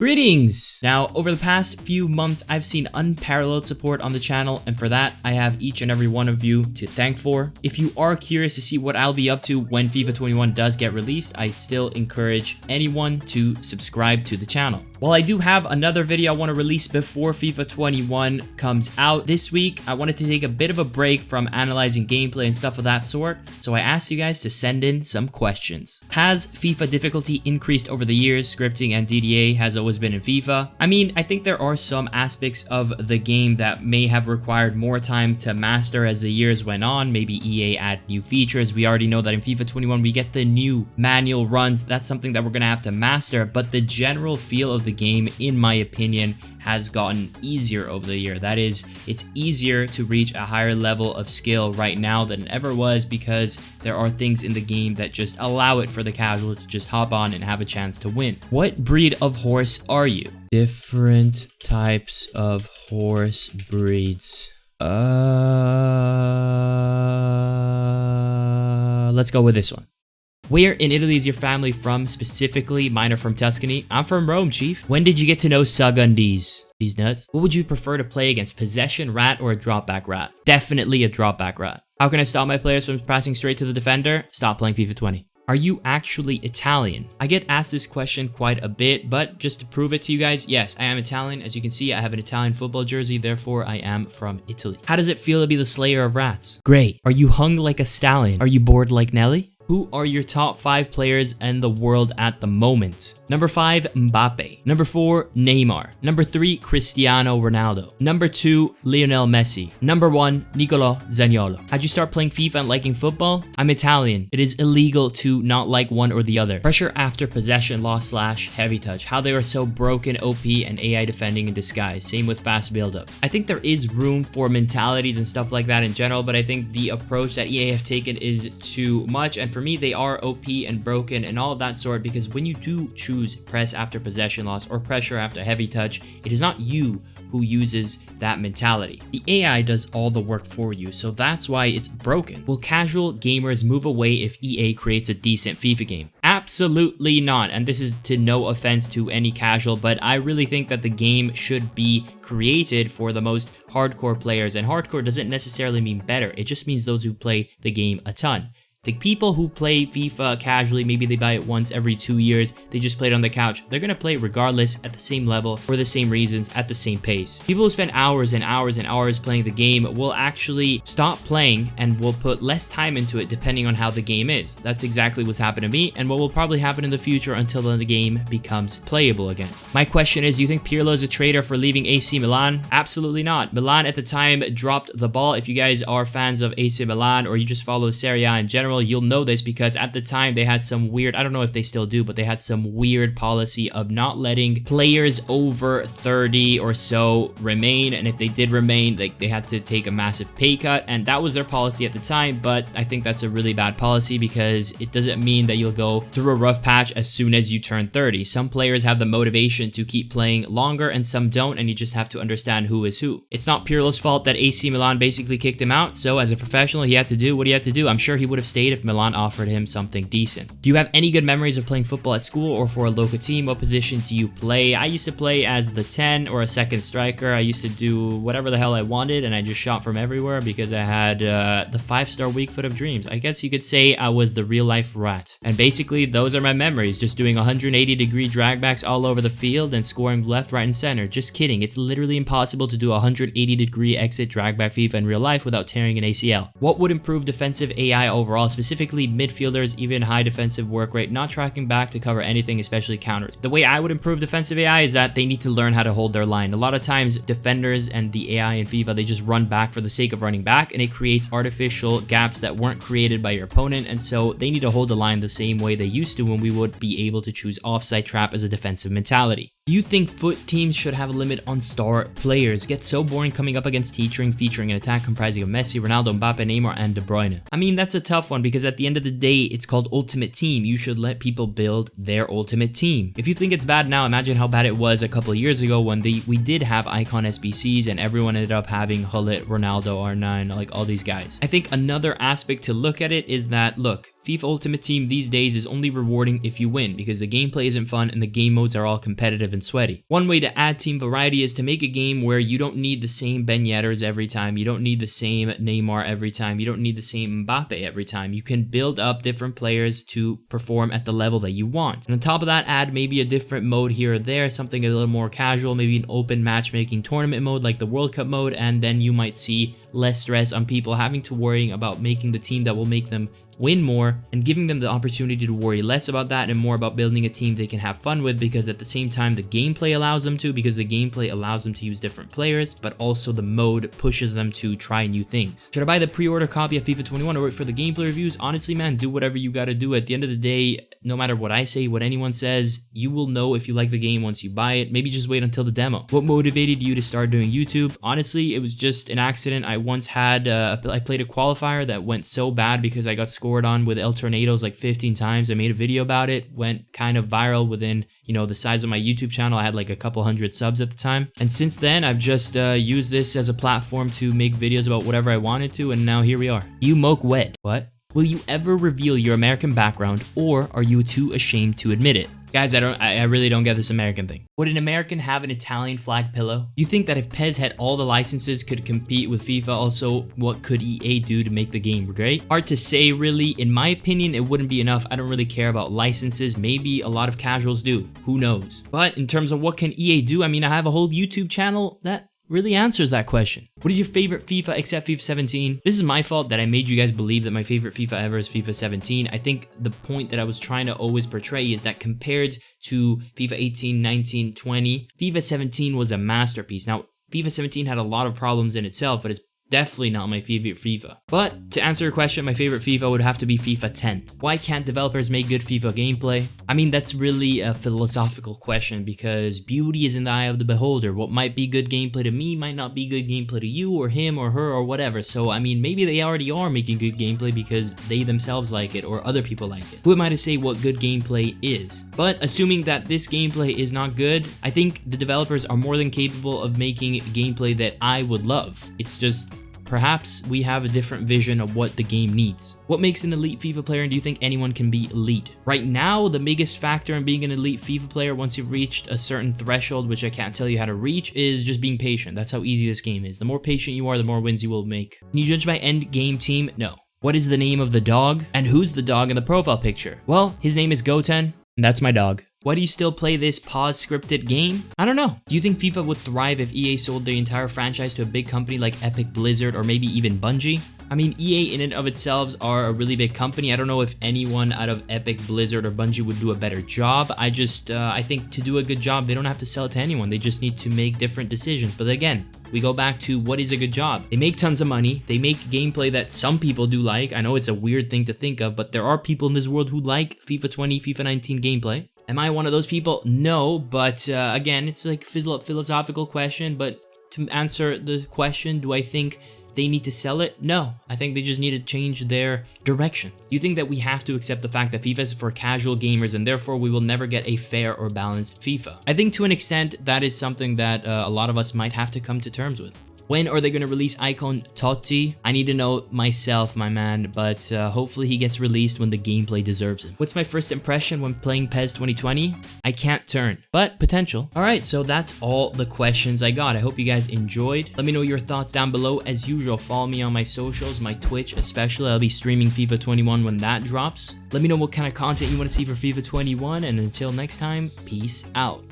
Greetings! Now, over the past few months, I've seen unparalleled support on the channel, and for that, I have each and every one of you to thank for. If you are curious to see what I'll be up to when FIFA 21 does get released, I still encourage anyone to subscribe to the channel. While I do have another video I want to release before FIFA 21 comes out this week, I wanted to take a bit of a break from analyzing gameplay and stuff of that sort, so I asked you guys to send in some questions. Has FIFA difficulty increased over the years? Scripting and DDA has always been in FIFA. I mean, I think there are some aspects of the game that may have required more time to master as the years went on. Maybe EA add new features. We already know that in FIFA 21 we get the new manual runs. That's something that we're going to have to master, but the general feel of the game, in my opinion, has gotten easier over the year. That is, it's easier to reach a higher level of skill right now than it ever was because there are things in the game that just allow it for the casual to just hop on and have a chance to win. What breed of horse are you? Different types of horse breeds. Let's go with this one. Where in Italy is your family from? Specifically, mine are from Tuscany. I'm from Rome, chief. When did you get to know Sagundis? These nuts? What would you prefer to play against, possession rat or a drop back rat? Definitely a drop back rat. How can I stop my players from passing straight to the defender? Stop playing FIFA 20. Are you actually Italian? I get asked this question quite a bit, but just to prove it to you guys, yes, I am Italian. As you can see, I have an Italian football jersey, therefore I am from Italy. How does it feel to be the slayer of rats? Great. Are you hung like a stallion? Are you bored like Nelly? Who are your top 5 players in the world at the moment? Number 5, Mbappe. Number 4, Neymar. Number 3, Cristiano Ronaldo. Number 2, Lionel Messi. Number 1, Nicolo Zaniolo. How'd you start playing FIFA and liking football? I'm Italian. It is illegal to not like one or the other. Pressure after possession loss / heavy touch. How they are so broken, OP, and AI defending in disguise. Same with fast build-up. I think there is room for mentalities and stuff like that in general, but I think the approach that EA have taken is too much, and for me, they are OP and broken and all of that sort, because when you do choose press after possession loss or pressure after heavy touch, it is not you who uses that mentality. The AI does all the work for you, so that's why it's broken. Will casual gamers move away if EA creates a decent FIFA game? Absolutely not, and this is to no offense to any casual, but I really think that the game should be created for the most hardcore players, and hardcore doesn't necessarily mean better, it just means those who play the game a ton. The people who play FIFA casually, maybe they buy it once every 2 years, they just play it on the couch, they're going to play regardless at the same level, for the same reasons, at the same pace. People who spend hours and hours and hours playing the game will actually stop playing and will put less time into it depending on how the game is. That's exactly what's happened to me and what will probably happen in the future until the game becomes playable again. My question is, do you think Pierlo is a traitor for leaving AC Milan? Absolutely not. Milan at the time dropped the ball. If you guys are fans of AC Milan or you just follow Serie A in general, you'll know this because at the time they had some weird, I don't know if they still do, but they had some weird policy of not letting players over 30 or so remain, and if they did remain, they had to take a massive pay cut, and that was their policy at the time. But I think that's a really bad policy because it doesn't mean that you'll go through a rough patch as soon as you turn 30. Some players have the motivation to keep playing longer and some don't, and you just have to understand who is who. It's not Pirlo's fault that AC Milan basically kicked him out, so as a professional he had to do what he had to do. I'm sure he would have stayed if Milan offered him something decent. Do you have any good memories of playing football at school or for a local team? What position do you play? I used to play as the 10 or a second striker. I used to do whatever the hell I wanted, and I just shot from everywhere because I had the 5-star weak foot of dreams. I guess you could say I was the real life rat. And basically those are my memories, just doing 180-degree dragbacks all over the field and scoring left, right, and center. Just kidding. It's literally impossible to do a 180-degree exit dragback FIFA in real life without tearing an ACL. What would improve defensive AI overall? Specifically midfielders, even high defensive work rate, not tracking back to cover anything, especially counters. The way I would improve defensive AI is that they need to learn how to hold their line. A lot of times defenders and the AI in FIFA, they just run back for the sake of running back, and it creates artificial gaps that weren't created by your opponent, and so they need to hold the line the same way they used to when we would be able to choose offside trap as a defensive mentality. Do you think foot teams should have a limit on star players? Gets so boring coming up against featuring an attack comprising of Messi, Ronaldo, Mbappe, Neymar, and De Bruyne. I mean, that's a tough one because at the end of the day, it's called Ultimate Team. You should let people build their ultimate team. If you think it's bad now, imagine how bad it was a couple of years ago when we did have icon SBCs and everyone ended up having Hullet, Ronaldo, R9, like all these guys. I think another aspect to look at it is that, look, FIFA Ultimate Team these days is only rewarding if you win, because the gameplay isn't fun and the game modes are all competitive and sweaty. One way to add team variety is to make a game where you don't need the same Ben Yedders every time, you don't need the same Neymar every time, you don't need the same Mbappe every time. You can build up different players to perform at the level that you want. And on top of that, add maybe a different mode here or there, something a little more casual, maybe an open matchmaking tournament mode like the World Cup mode, and then you might see less stress on people having to worry about making the team that will make them win more, and giving them the opportunity to worry less about that and more about building a team they can have fun with, because at the same time the gameplay allows them to, because the gameplay allows them to use different players, but also the mode pushes them to try new things. Should I buy the pre-order copy of FIFA 21 or wait for the gameplay reviews? Honestly, man, do whatever you gotta do. At the end of the day, no matter what I say, what anyone says, you will know if you like the game once you buy it. Maybe just wait until the demo. What motivated you to start doing YouTube? Honestly, it was just an accident. I once had, I played a qualifier that went so bad because I got scored on with El Tornadoes like 15 times. I made a video about it, went kind of viral within, you know, the size of my YouTube channel. I had like a couple hundred subs at the time. And since then, I've just used this as a platform to make videos about whatever I wanted to, and now here we are. You moke wed. What? Will you ever reveal your American background, or are you too ashamed to admit it? Guys, I really don't get this American thing. Would an American have an Italian flag pillow? You think that if PES had all the licenses could compete with FIFA, also what could EA do to make the game great? Hard to say really. In my opinion, it wouldn't be enough. I don't really care about licenses. Maybe a lot of casuals do. Who knows? But in terms of what can EA do, I mean, I have a whole YouTube channel that really answers that question. What is your favorite FIFA except FIFA 17? This is my fault that I made you guys believe that my favorite FIFA ever is FIFA 17. I think the point that I was trying to always portray is that compared to FIFA 18, 19, 20, FIFA 17 was a masterpiece. Now, FIFA 17 had a lot of problems in itself, but it's definitely not my favorite FIFA. But to answer your question, my favorite FIFA would have to be FIFA 10. Why can't developers make good FIFA gameplay? I mean, that's really a philosophical question, because beauty is in the eye of the beholder. What might be good gameplay to me might not be good gameplay to you or him or her or whatever. So, I mean, maybe they already are making good gameplay because they themselves like it or other people like it. Who am I to say what good gameplay is? But assuming that this gameplay is not good, I think the developers are more than capable of making gameplay that I would love. It's just, perhaps we have a different vision of what the game needs. What makes an elite FIFA player, and do you think anyone can be elite? Right now, the biggest factor in being an elite FIFA player once you've reached a certain threshold, which I can't tell you how to reach, is just being patient. That's how easy this game is. The more patient you are, the more wins you will make. Can you judge my end game team? No. What is the name of the dog? And who's the dog in the profile picture? Well, his name is Goten, and that's my dog. Why do you still play this pause scripted game? I don't know. Do you think FIFA would thrive if EA sold their entire franchise to a big company like Epic, Blizzard, or maybe even Bungie? I mean, EA in and of itself are a really big company. I don't know if anyone out of Epic, Blizzard, or Bungie would do a better job. I think to do a good job, they don't have to sell it to anyone. They just need to make different decisions. But again, we go back to what is a good job. They make tons of money. They make gameplay that some people do like. I know it's a weird thing to think of, but there are people in this world who like FIFA 20, FIFA 19 gameplay. Am I one of those people? No, but again, it's like a philosophical question, but to answer the question, do I think they need to sell it? No, I think they just need to change their direction. Do you think that we have to accept the fact that FIFA is for casual gamers and therefore we will never get a fair or balanced FIFA? I think to an extent that is something that a lot of us might have to come to terms with. When are they going to release icon Tati? I need to know myself, my man, but hopefully he gets released when the gameplay deserves him. What's my first impression when playing PES 2020? I can't turn, but potential. Alright, so that's all the questions I got. I hope you guys enjoyed. Let me know your thoughts down below. As usual, follow me on my socials, my Twitch especially. I'll be streaming FIFA 21 when that drops. Let me know what kind of content you want to see for FIFA 21, and until next time, peace out.